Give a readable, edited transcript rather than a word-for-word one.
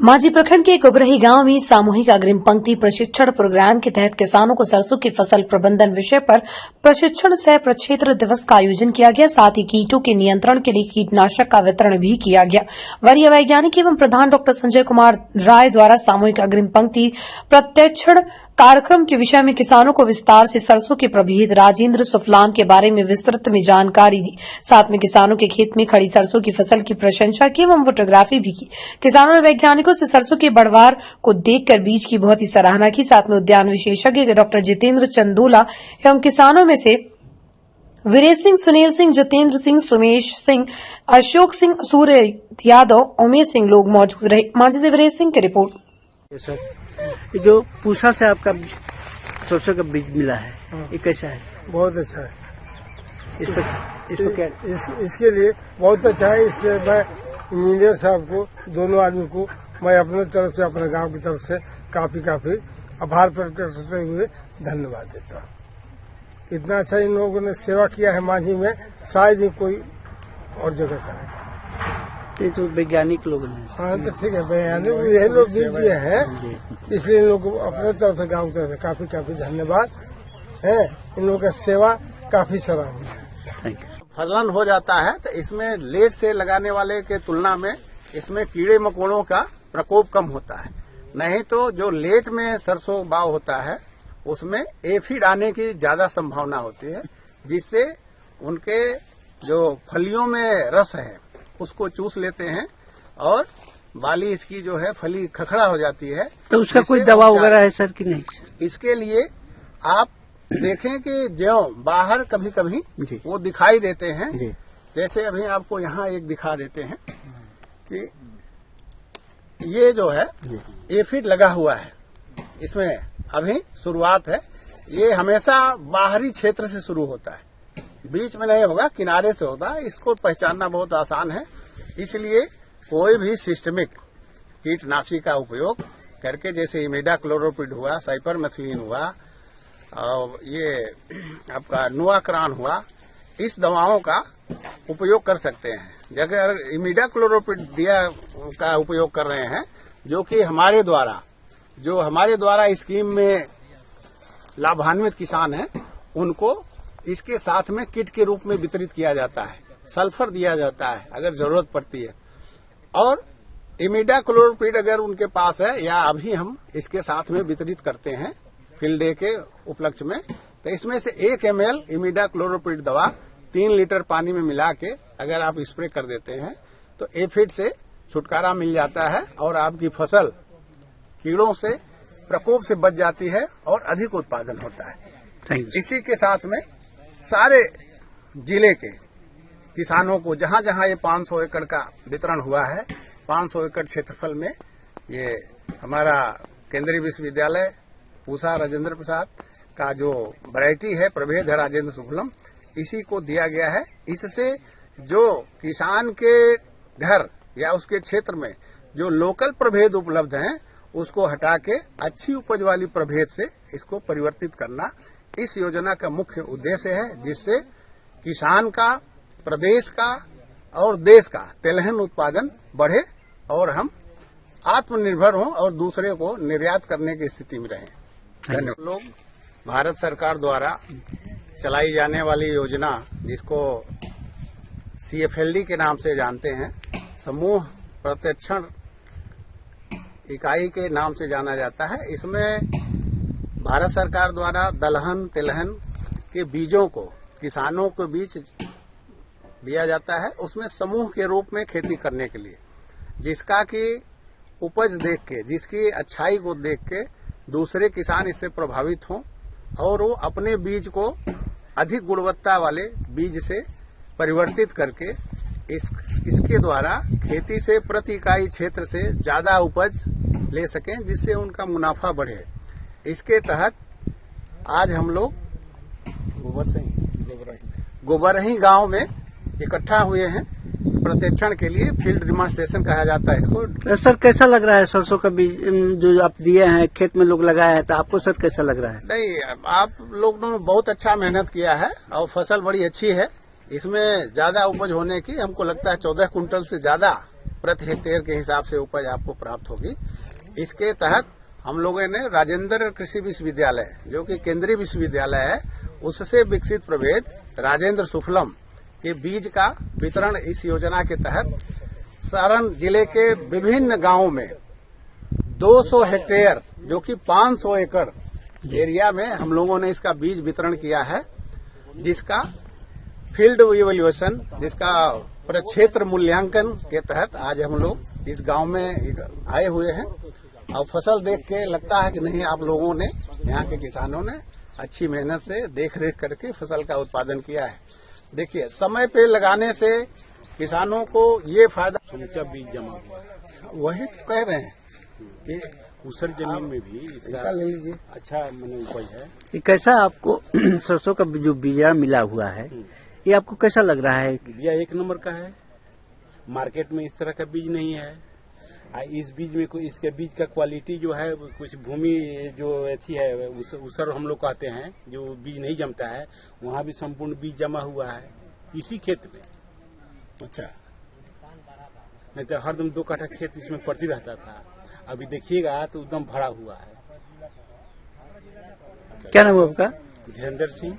मांझी प्रखंड के कुबरही गांव में सामूहिक अग्रिम पंक्ति प्रशिक्षण प्रोग्राम के तहत किसानों को सरसों की फसल प्रबंधन विषय पर प्रशिक्षण सह प्रक्षेत्र दिवस का आयोजन किया गया। साथ ही कीटों के नियंत्रण के लिए कीटनाशक का वितरण भी किया गया। वरीय वैज्ञानिक एवं प्रधान डॉ संजय कुमार राय द्वारा सामूहिक अग्रिम पंक्ति प्रशिक्षण कार्यक्रम के विषय में किसानों को विस्तार से सरसों के प्रभेद राजेंद्र सुफलाम के बारे में विस्तृत में जानकारी दी। साथ में किसानों के खेत में खड़ी सरसों की फसल की प्रशंसा की एवं फोटोग्राफी भी की। किसानों ने वैज्ञानिकों से सरसों के बढ़वार को देखकर बीज की बहुत ही सराहना की। साथ में उद्यान विशेषज्ञ डॉ जितेंद्र चंदोला एवं किसानों में से वीरेश सिंह, सुनील सिंह, जितेंद्र सिंह, सुमेश सिंह, अशोक सिंह, सूर्य यादव, उमेश सिंह लोग मौजूद रहे। मांझी से वीरेश सिंह की रिपोर्ट। ये जो पूसा से आपका सरसों का बीज मिला है, ये कैसा है? बहुत अच्छा है। इसके लिए बहुत अच्छा है। इसलिए मैं इंजीनियर साहब को, दोनों आदमी को मैं अपने तरफ से, अपने गांव की तरफ से काफी आभार प्रकट करते हुए धन्यवाद देता हूँ। इतना अच्छा इन लोगों ने सेवा किया है मांझी में, शायद ही कोई और जगह करे। ये तो वैज्ञानिक लोग हैं। हाँ तो ठीक है, वैज्ञानिक यही लोग बीज दिए हैं, इसलिए इन लोग अपने तरफ से, गाँव की तरफ से काफी धन्यवाद है। इन लोगों की सेवा काफी सराहनीय है। फलन हो जाता है तो इसमें लेट से लगाने वाले के तुलना में इसमें कीड़े मकोड़ों का प्रकोप कम होता है। नहीं तो जो लेट में सरसों बाव होता है उसमें एफिड आने की ज्यादा संभावना होती है, जिससे उनके जो फलियों में रस है उसको चूस लेते हैं और बाली इसकी जो है फली खखड़ा हो जाती है। तो उसका कोई दवा वगैरह है सर कि नहीं? इसके लिए आप देखें कि जो बाहर कभी कभी वो दिखाई देते हैं, जैसे अभी आपको यहाँ एक दिखा देते हैं कि ये जो है एफिड लगा हुआ है, इसमें अभी शुरुआत है। ये हमेशा बाहरी क्षेत्र से शुरू होता है, बीच में नहीं होगा, किनारे से होता है। इसको पहचानना बहुत आसान है। इसलिए कोई भी सिस्टमिक कीटनाशी का उपयोग करके, जैसे इमिडाक्लोरोपिड हुआ, साइपरमेथ्रिन हुआ और ये आपका नुआक्रान हुआ, इस दवाओं का उपयोग कर सकते हैं। अगर इमिडाक्लोरोपिड दिया का उपयोग कर रहे हैं, जो कि हमारे द्वारा स्कीम में लाभान्वित किसान हैं, उनको इसके साथ में किट के रूप में वितरित किया जाता है। सल्फर दिया जाता है अगर जरूरत पड़ती है। और इमिडाक्लोरोपिड अगर उनके पास है, या अभी हम इसके साथ में वितरित करते हैं फील्ड डे के उपलक्ष्य में, तो इसमें से 1 ml इमिडाक्लोरोपिड दवा 3 लीटर पानी में मिला के अगर आप स्प्रे कर देते हैं तो एफिड से छुटकारा मिल जाता है और आपकी फसल कीड़ों से प्रकोप से बच जाती है और अधिक उत्पादन होता है। इसी के साथ में सारे जिले के किसानों को जहां जहां ये 500 एकड़ का वितरण हुआ है, 500 एकड़ क्षेत्रफल में ये हमारा केंद्रीय विश्वविद्यालय पूसा राजेंद्र प्रसाद का जो वैरायटी है, प्रभेद है राजेंद्र सुफलम, इसी को दिया गया है। इससे जो किसान के घर या उसके क्षेत्र में जो लोकल प्रभेद उपलब्ध हैं, उसको हटा के अच्छी उपज वाली प्रभेद से इसको परिवर्तित करना इस योजना का मुख्य उद्देश्य है, जिससे किसान का, प्रदेश का और देश का तिलहन उत्पादन बढ़े और हम आत्मनिर्भर हों और दूसरे को निर्यात करने की स्थिति में रहें। धन्यवाद। लोग भारत सरकार द्वारा चलाई जाने वाली योजना, जिसको CFLD के नाम से जानते हैं, समूह प्रशिक्षण इकाई के नाम से जाना जाता है। इसमें भारत सरकार द्वारा दलहन, तिलहन के बीजों को किसानों के बीच दिया जाता है, उसमें समूह के रूप में खेती करने के लिए, जिसका कि उपज देख के, जिसकी अच्छाई को देख के दूसरे किसान इससे प्रभावित हों और वो अपने बीज को अधिक गुणवत्ता वाले बीज से परिवर्तित करके इसके द्वारा खेती से प्रति इकाई क्षेत्र से ज्यादा उपज ले सकें, जिससे उनका मुनाफा बढ़े। इसके तहत आज हम लोग गोबरही गांव में इकट्ठा हुए हैं प्रशिक्षण के लिए। फील्ड डेमोन्स्ट्रेशन कहा जाता है इसको। सर कैसा लग रहा है सरसों का बीज जो आप दिए हैं, खेत में लोग लगाया है, तो आपको सर कैसा लग रहा है? नहीं, आप लोगों ने बहुत अच्छा मेहनत किया है और फसल बड़ी अच्छी है। इसमें ज्यादा उपज होने की हमको लगता है 14 कुंटल से ज्यादा प्रति हेक्टेयर के हिसाब से उपज आपको प्राप्त होगी। इसके तहत हम लोगों ने राजेंद्र कृषि विश्वविद्यालय, जो कि केंद्रीय विश्वविद्यालय है, उससे विकसित प्रभेद राजेंद्र सुफलम के बीज का वितरण इस योजना के तहत सारण जिले के विभिन्न गांवों में 200 हेक्टेयर, जो कि 500 एकड़ एरिया में हम लोगों ने इसका बीज वितरण किया है, जिसका फील्ड इवैल्यूएशन, जिसका प्रक्षेत्र मूल्यांकन के तहत आज हम लोग इस गांव में आए हुए हैं। और फसल देख के लगता है कि नहीं, आप लोगों ने, यहाँ के किसानों ने अच्छी मेहनत से देख रेख करके फसल का उत्पादन किया है। देखिए, समय पे लगाने से किसानों को ये फायदा, उनका बीज जमा हुआ, वही कह रहे हैं कि ऊसर जमीन में भी इसका ले लीजिए। अच्छा उपज है। ये कैसा आपको सरसों का जो बीजा मिला हुआ है, ये आपको कैसा लग रहा है? बीजा एक नंबर का है, मार्केट में इस तरह का बीज नहीं है। इस बीज में कोई, इसके बीज का क्वालिटी जो है, कुछ भूमि जो ऐसी है ऊसर हम लोग कहते हैं, जो बीज नहीं जमता है, वहाँ भी संपूर्ण बीज जमा हुआ है इसी खेत में। अच्छा, नहीं तो हरदम 2 काठा खेत इसमें पड़ती रहता था, अभी देखिएगा तो एकदम भरा हुआ है। क्या नाम है आपका? धीरेन्द्र सिंह।